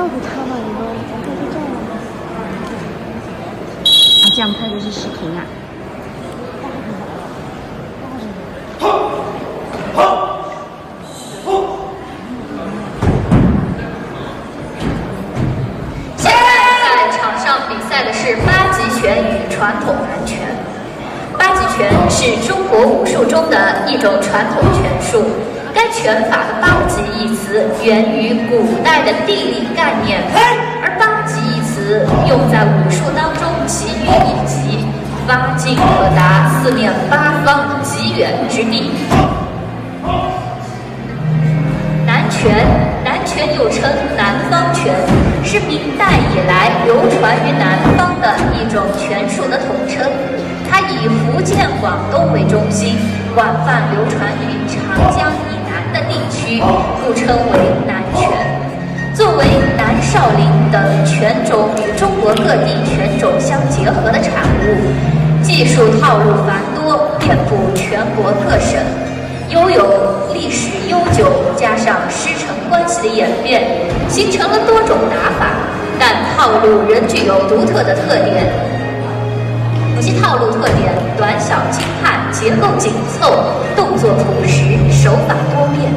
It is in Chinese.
照顾他嘛，你都咱可以这样吗？啊，这样拍的是视频啊。现在在场上比赛的是八极拳与传统南拳。八极拳是中国武术中的一种传统拳术。该拳法的八极一词源于古代的地理概念，而八极一词用在武术当中极于一极，发劲可达四面八方极远之地。南拳又称南方拳，是明代以来流传于南方的一种拳术的统称。它以福建、广东为中心，广泛流传于长江以南的地区，故称为南拳。作为南少林等拳种与中国各地拳种相结合的产物，技术套路繁多，遍布全国各省。拥有历史悠久，加上师承关系的演变，形成了多种打法，但套路仍具有独特的特点。其套路特点：短小精悍，结构紧凑，动作朴实，手法多变。